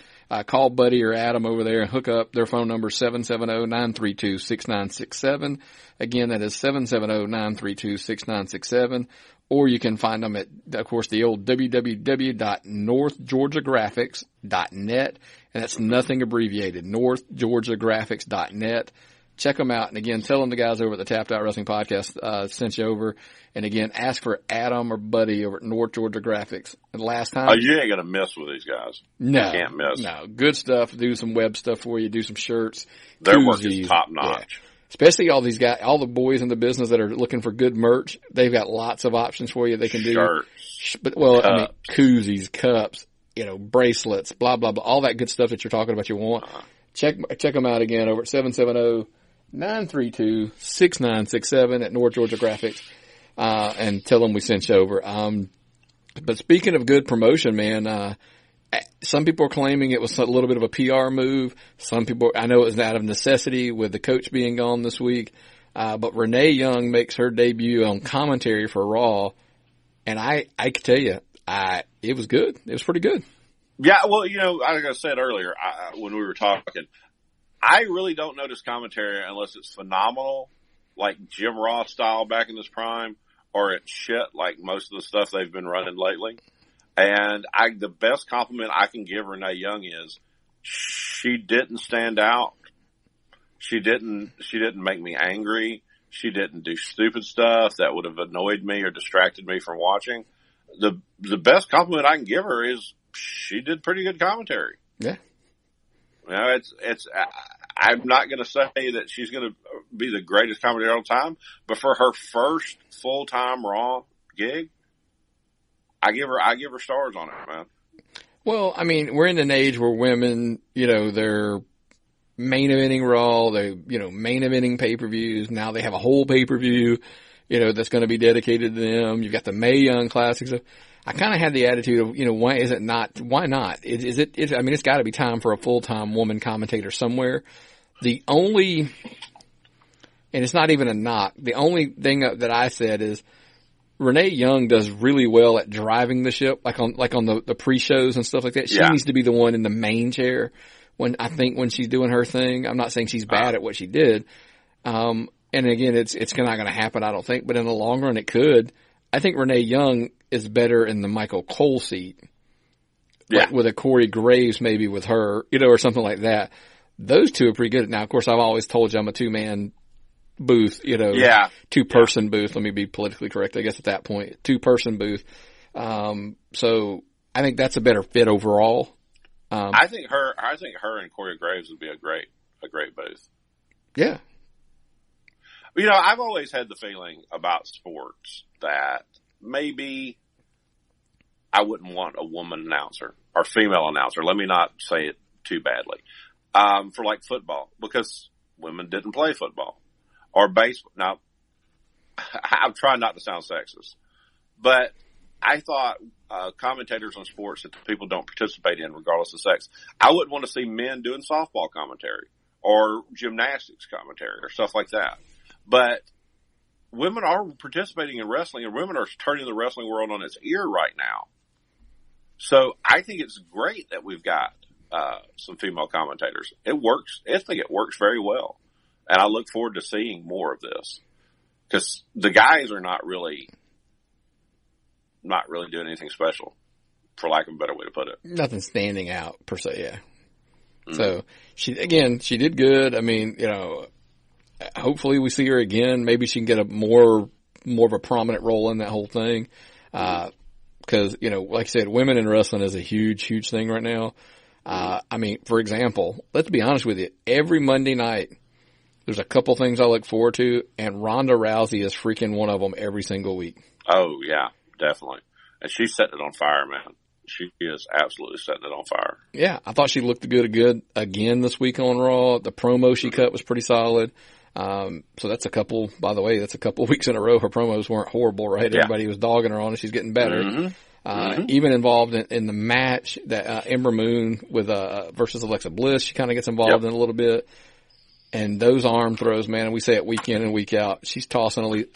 Call Buddy or Adam over there and hook up. Their phone number is 770-932-6967. Again, that is 770-932-6967. Or you can find them at, of course, the old www.northgeorgiagraphics.net. And that's nothing abbreviated, northgeorgiagraphics.net. Check them out. And again, tell them the guys over at the Tapped Out Wrestling Podcast sent you over. And again, ask for Adam or Buddy over at North Georgia Graphics. And last time. Oh, you ain't going to mess with these guys. No. You can't miss. No. Good stuff. Do some web stuff for you. Do some shirts. Their work is top notch. Yeah. Especially all these guys, all the boys in the business that are looking for good merch. They've got lots of options for you. They can do. Shirts. But, well, cups. I mean, koozies, cups, bracelets, blah, blah, blah. All that good stuff that you're talking about you want. Check them out again over at 770-932-6967 at North Georgia Graphics. And tell them we sent you over. But speaking of good promotion, man, some people are claiming it was a little bit of a PR move. Some people, I know it was out of necessity with the coach being gone this week. But Renee Young makes her debut on commentary for Raw. And I can tell you, it was good. It was pretty good. Yeah. Well, like I said earlier, when we were talking, I really don't notice commentary unless it's phenomenal, like Jim Ross style back in his prime, or it's shit like most of the stuff they've been running lately. And the best compliment I can give Renee Young is she didn't stand out. She didn't make me angry. She didn't do stupid stuff that would have annoyed me or distracted me from watching. The best compliment I can give her is she did pretty good commentary. Yeah. I'm not going to say that she's going to be the greatest commentator all the time, but for her first full-time Raw gig, I give her stars on it, man. Well, I mean, we're in an age where women, they're main eventing Raw, they, main eventing pay-per-views. Now they have a whole pay-per-view, that's going to be dedicated to them. You've got the Mae Young Classic. So I kind of had the attitude of, why not? It's got to be time for a full-time woman commentator somewhere. And it's not even a knock. The only thing that I said is Renee Young does really well at driving the ship, like on the pre-shows and stuff like that. She needs to be the one in the main chair when she's doing her thing. I'm not saying she's bad at what she did. And again, it's not going to happen, I don't think, but in the long run it could. I think Renee Young is better in the Michael Cole seat. Yeah. Like with a Corey Graves maybe with her, or something like that. Those two are pretty good. Now, of course, I've always told you I'm a two-man booth, two-person booth. Let me be politically correct, I guess, at that point. Two-person booth. So I think that's a better fit overall. I think her and Corey Graves would be a great booth. Yeah. I've always had the feeling about sports that maybe I wouldn't want a woman announcer or female announcer. Let me not say it too badly. For like football, because women didn't play football or baseball. Now, I'm trying not to sound sexist, but I thought commentators on sports that people don't participate in, regardless of sex, I wouldn't want to see men doing softball commentary or gymnastics commentary or stuff like that. But women are participating in wrestling, and women are turning the wrestling world on its ear right now. So I think it's great that we've got some female commentators. It works. I think it works very well. And I look forward to seeing more of this. Because the guys are not really doing anything special, for lack of a better way to put it. Nothing standing out, per se, yeah. Mm-hmm. So, she did good. I mean, hopefully we see her again. Maybe she can get more of a prominent role in that whole thing. Because, like I said, women in wrestling is a huge, huge thing right now. I mean, for example, let's be honest with you. Every Monday night, there's a couple things I look forward to, and Ronda Rousey is freaking one of them every single week. Oh, yeah, definitely. And she's setting it on fire, man. She is absolutely setting it on fire. Yeah, I thought she looked good again this week on Raw. The promo she cut was pretty solid. So that's a couple weeks in a row. Her promos weren't horrible, right? Yeah. Everybody was dogging her on it. She's getting better. Mm-hmm. even involved in the match that Ember Moon with versus Alexa Bliss. She kind of gets involved in a little bit. And those arm throws, man, and we say it week in and week out. She's tossing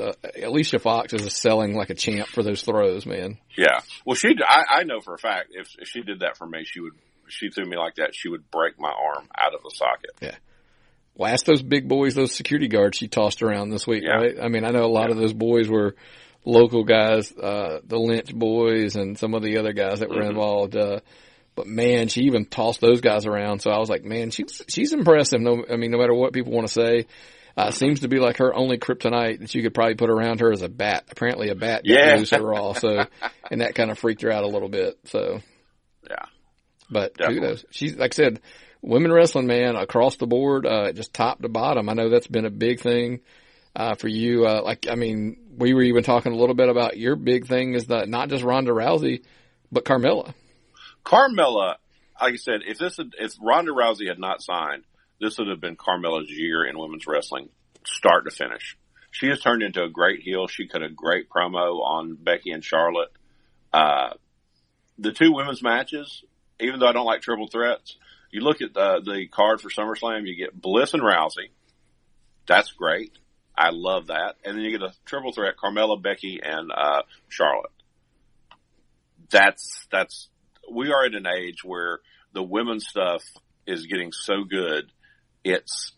Alicia Fox is selling like a champ for those throws, man. Yeah. Well, I know for a fact if she did that for me, she threw me like that, she would break my arm out of the socket. Yeah. Well, ask those big boys, those security guards she tossed around this week, right? I mean, I know a lot of those boys were local guys, the Lynch boys and some of the other guys that were involved. But man, she even tossed those guys around. So I was like, man, she's impressive. No matter what people want to say, seems to be like her only kryptonite that you could probably put around her is a bat. Apparently a bat got loose at Raw. So, and that kind of freaked her out a little bit. So, yeah, but kudos. She's, like I said, women wrestling, man, across the board, just top to bottom. I know that's been a big thing, for you. We were even talking a little bit about your big thing is not just Ronda Rousey, but Carmella. Carmella, like I said, if Ronda Rousey had not signed, this would have been Carmella's year in women's wrestling, start to finish. She has turned into a great heel. She cut a great promo on Becky and Charlotte. The two women's matches, even though I don't like triple threats, you look at the card for SummerSlam, you get Bliss and Rousey. That's great. I love that. And then you get a triple threat, Carmella, Becky, and Charlotte. We are at an age where the women's stuff is getting so good, it's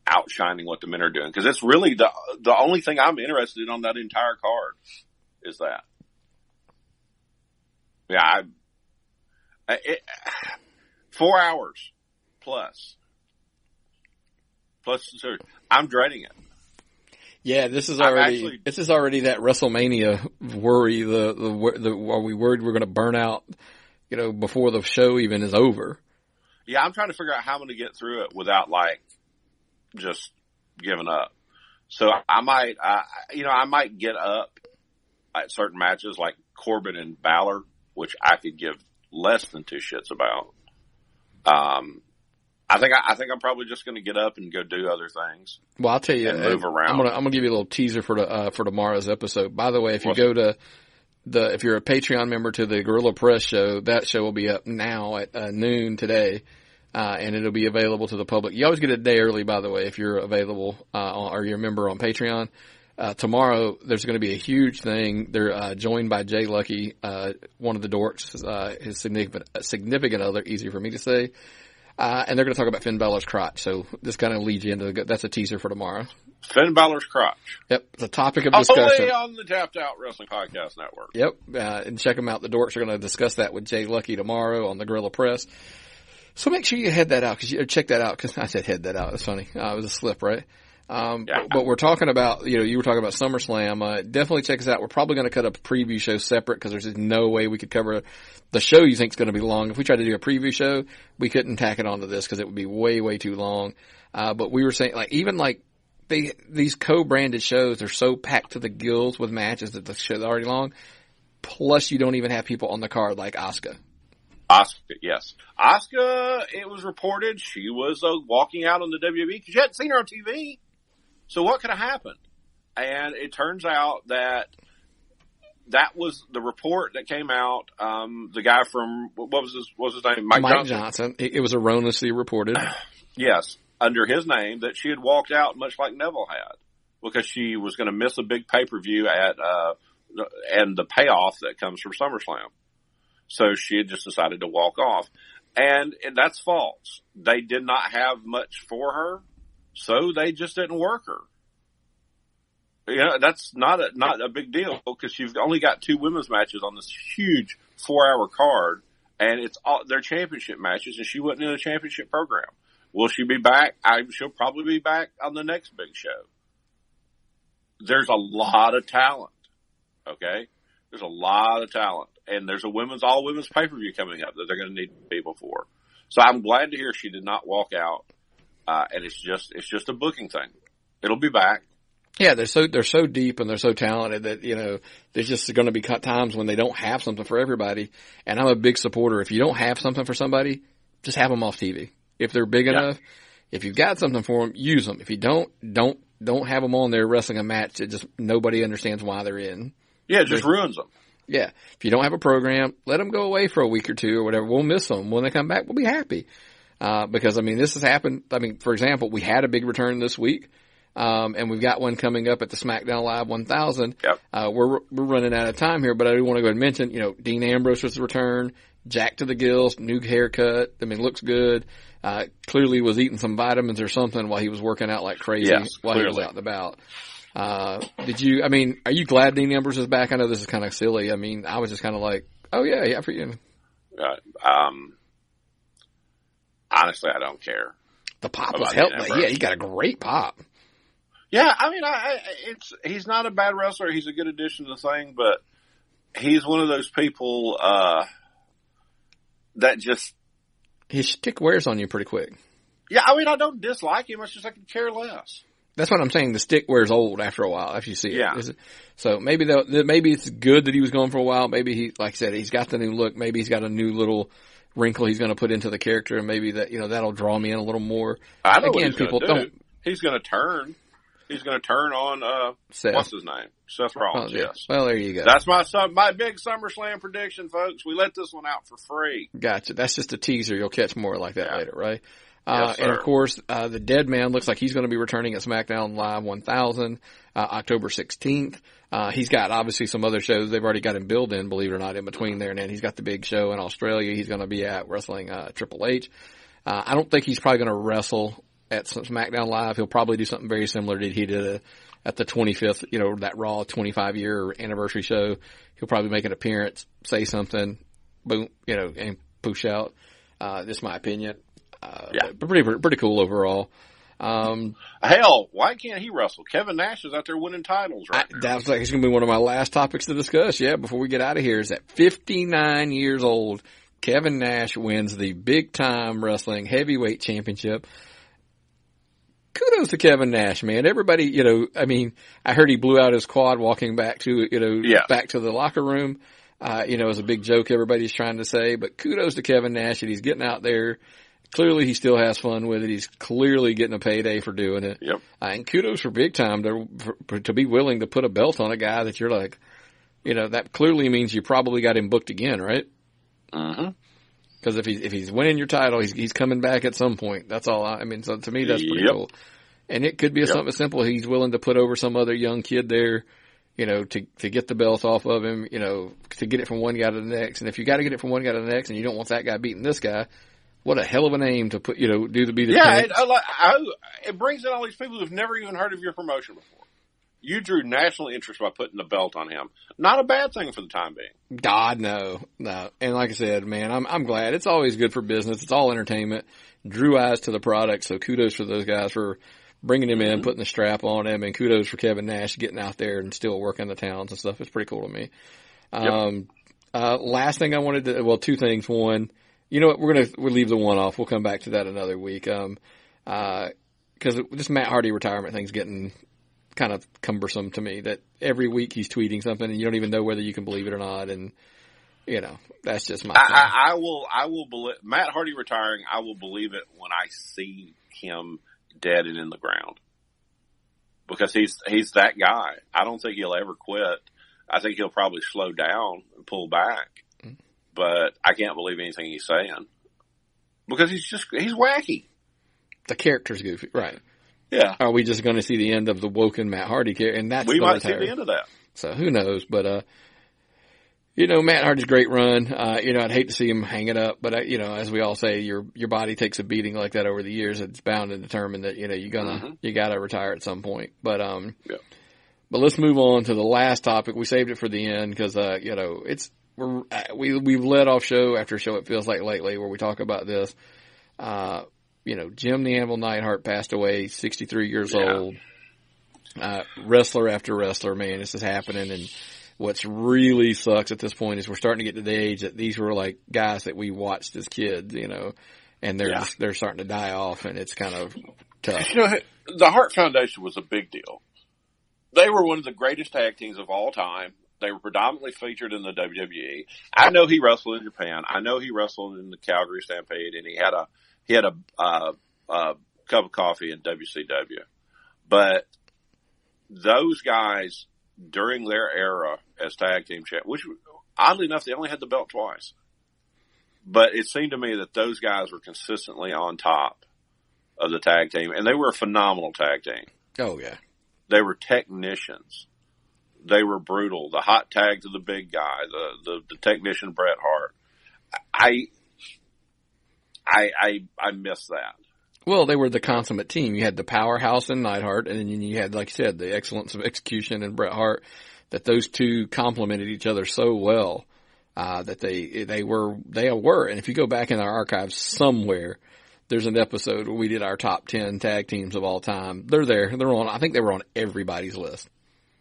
outshining what the men are doing. Because it's really the only thing I'm interested in on that entire card is that. Yeah, 4 hours plus. I'm dreading it. Yeah, this is already that WrestleMania worry. Are we worried we're going to burn out? Before the show even is over. Yeah, I'm trying to figure out how I'm going to get through it without just giving up. So I might get up at certain matches like Corbin and Balor, which I could give less than two shits about. I think I'm probably just going to get up and go do other things. Well, I'll tell you, and move around. I'm going to give you a little teaser for tomorrow's episode. By the way, if you go to if you're a Patreon member to the Gorilla Press show, that show will be up now at noon today, and it'll be available to the public. You always get it a day early, by the way, if you're available or you're a member on Patreon. Tomorrow, there's going to be a huge thing. They're joined by Jay Lucky, one of the dorks, his significant other, easy for me to say. And they're going to talk about Finn Balor's crotch. So this kind of leads you into that's a teaser for tomorrow. Finn Balor's crotch. Yep. It's a topic of discussion. Only on the Tapped Out Wrestling Podcast Network. Yep. And check them out. The dorks are going to discuss that with Jay Lucky tomorrow on the Gorilla Press. So make sure you head that out check that out because I said head that out. It's funny. It was a slip, right? But we're talking about, you were talking about SummerSlam. Definitely check us out. We're probably going to cut a preview show separate because there's just no way we could cover the show you think is going to be long. If we tried to do a preview show, we couldn't tack it onto this because it would be way, way too long. But we were saying, these co-branded shows are so packed to the gills with matches that the show's already long. Plus, you don't even have people on the card like Asuka. Asuka, yes. Asuka, it was reported she was walking out on the WWE because you hadn't seen her on TV. So what could have happened? And it turns out that was the report that came out. The guy from, what was his name? Mike Johnson. It was erroneously reported. Yes, under his name, that she had walked out much like Neville had because she was going to miss a big pay-per-view and the payoff that comes from SummerSlam. So she had just decided to walk off. And that's false. They did not have much for her, so they just didn't work her. That's not a big deal because you've only got two women's matches on this huge 4-hour card, and it's all their championship matches, and she wasn't in a championship program. Will she be back? She'll probably be back on the next big show. There's a lot of talent, okay? There's a lot of talent. And there's a all women's pay-per-view coming up that they're going to need people for. So I'm glad to hear she did not walk out. And it's just a booking thing. It'll be back. Yeah, they're so deep and they're so talented that, there's just going to be times when they don't have something for everybody. And I'm a big supporter. If you don't have something for somebody, just have them off TV. If they're big enough, if you've got something for them, use them. If you don't have them on there wrestling a match that just nobody understands why they're in. Yeah, it just ruins them. Yeah. If you don't have a program, let them go away for a week or two or whatever. We'll miss them. When they come back, we'll be happy. Because, I mean, this has happened. I mean, for example, we had a big return this week. And we've got one coming up at the Smackdown Live 1000. Yep. We're running out of time here, but I do want to go ahead and mention, Dean Ambrose was the return, jacked to the gills, new haircut. I mean, looks good. Clearly was eating some vitamins or something while he was working out like crazy while he was out and about. Are you glad Dean Ambrose is back? I know this is kind of silly. I mean, I was just kind of like, oh yeah, for you. Honestly, I don't care. The pop was helping. Yeah, he got a great pop. Yeah, I mean, he's not a bad wrestler. He's a good addition to the thing, but he's one of those people that just his shtick wears on you pretty quick. Yeah, I mean, I don't dislike him. It's just I can care less. That's what I'm saying. The stick wears old after a while after you see it. Yeah. So maybe it's good that he was gone for a while. Maybe he, like I said, he's got the new look. Maybe he's got a new little wrinkle he's going to put into the character, and maybe that that'll draw me in a little more. I know what he's people don't. He's going to turn. He's going to turn on Seth. What's his name? Seth Rollins. Yes. Well, there you go. That's my big SummerSlam prediction, folks. We let this one out for free. Gotcha. That's just a teaser. You'll catch more like that later, right? Yes, and of course, the Dead Man looks like he's going to be returning at SmackDown Live 1000, October 16th. He's got obviously some other shows. They've already got him billed in, believe it or not, in between there. And then he's got the big show in Australia. He's going to be at wrestling, Triple H. I don't think he's probably going to wrestle at SmackDown Live. He'll probably do something very similar to he did at the 25th, that Raw 25-year anniversary show. He'll probably make an appearance, say something, boom, and push out. Just my opinion. But pretty cool overall. Hell, why can't he wrestle? Kevin Nash is out there winning titles right now. That's like, it's going to be one of my last topics to discuss. Yeah, before we get out of here, is at 59 years old, Kevin Nash wins the big time wrestling heavyweight championship. Kudos to Kevin Nash, man. Everybody, I heard he blew out his quad walking back to, back to the locker room. It was a big joke everybody's trying to say, but kudos to Kevin Nash that he's getting out there. Clearly he still has fun with it. He's clearly getting a payday for doing it. Yep. And kudos for big time to be willing to put a belt on a guy that you're like, that clearly means you probably got him booked again, right? Mm-hmm. Because if he's winning your title, he's coming back at some point. That's all. So to me, that's pretty cool. And it could be something simple. He's willing to put over some other young kid there, to get the belt off of him, to get it from one guy to the next. And if you got to get it from one guy to the next, and you don't want that guy beating this guy, what a hell of a name to put, be the champ. It brings in all these people who've never even heard of your promotion before. You drew national interest by putting the belt on him. Not a bad thing for the time being. God, no. And like I said, man, I'm glad. It's always good for business. It's all entertainment. Drew eyes to the product. So kudos for those guys for bringing him in, putting the strap on him, and kudos for Kevin Nash getting out there and still working the towns and stuff. It's pretty cool to me. Last thing I wanted to, two things. One, you know what? We'll leave the one off. We'll come back to that another week. Cause this Matt Hardy retirement thing's getting kind of cumbersome to me, that every week he's tweeting something and you don't even know whether you can believe it or not. And, that's just my thing. I will believe Matt Hardy retiring. I will believe it when I see him dead and in the ground, because he's that guy. I don't think he'll ever quit. I think he'll probably slow down and pull back, but I can't believe anything he's saying because he's wacky. The character's goofy, right? Yeah. Are we just going to see the end of the woken Matt Hardy character? And we might see the end of that. So who knows? But Matt Hardy's great run. I'd hate to see him hang it up, but as we all say, your body takes a beating like that over the years. It's bound and determined that you gotta retire at some point. But but let's move on to the last topic. We saved it for the end because we've led off show after show. It feels like lately where we talk about this. Jim the Anvil Neidhart passed away, 63 years old. Wrestler after wrestler, man, this is happening. And what's really sucks at this point is we're starting to get to the age that these were like guys that we watched as kids, and they're starting to die off, and it's kind of tough. The Hart Foundation was a big deal. They were one of the greatest tag teams of all time. They were predominantly featured in the WWE. I know he wrestled in Japan. I know he wrestled in the Calgary Stampede, and he had a cup of coffee in WCW. But those guys, during their era as tag team champ, which Oddly enough, they only had the belt twice. But it seemed to me that those guys were consistently on top of the tag team, and they were a phenomenal tag team. Oh, yeah. They were technicians. They were brutal. The hot tag to the big guy, the technician Bret Hart. I miss that. Well, they were the consummate team. You had the powerhouse in Neidhart, and then you had, like you said, the excellence of execution in Bret Hart, that those two complemented each other so well. That they were. And if you go back in our archives somewhere, there's an episode where we did our top 10 tag teams of all time. They're there. They're on. I think they were on everybody's list.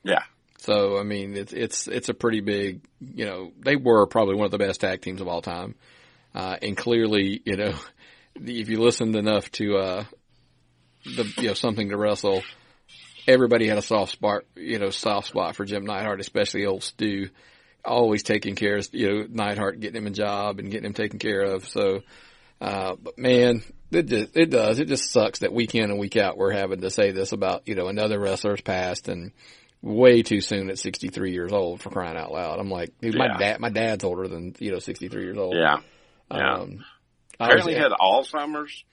Yeah. So I mean, it's a pretty big. They were probably one of the best tag teams of all time. And clearly, if you listened enough to Something to Wrestle, everybody had a soft spot for Jim Neidhart, especially old Stu. Always taking care of, Neidhart, getting him a job and getting him taken care of. So, but man, it does. It just sucks that week in and week out we're having to say this about, another wrestler's passed and way too soon at 63 years old, for crying out loud. I'm like, dude, my dad's older than, 63 years old. Yeah. Yeah. Apparently he had Alzheimer's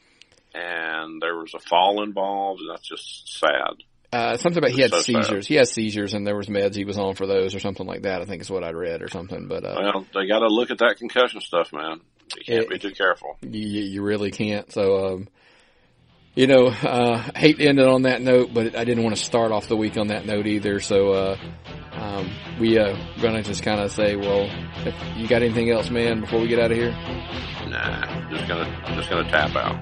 and there was a fall involved, and that's just sad. Something about he had so seizures. sad. He had seizures, and there was meds he was on for those, or something like that. I think is what I read, or something. But well, they got to look at that concussion stuff, man. You can't be too careful. You really can't. So, hate to end it on that note, but I didn't want to start off the week on that note either. So, we gonna just kind of say, well, if you got anything else, man, before we get out of here? Nah, just gonna tap out.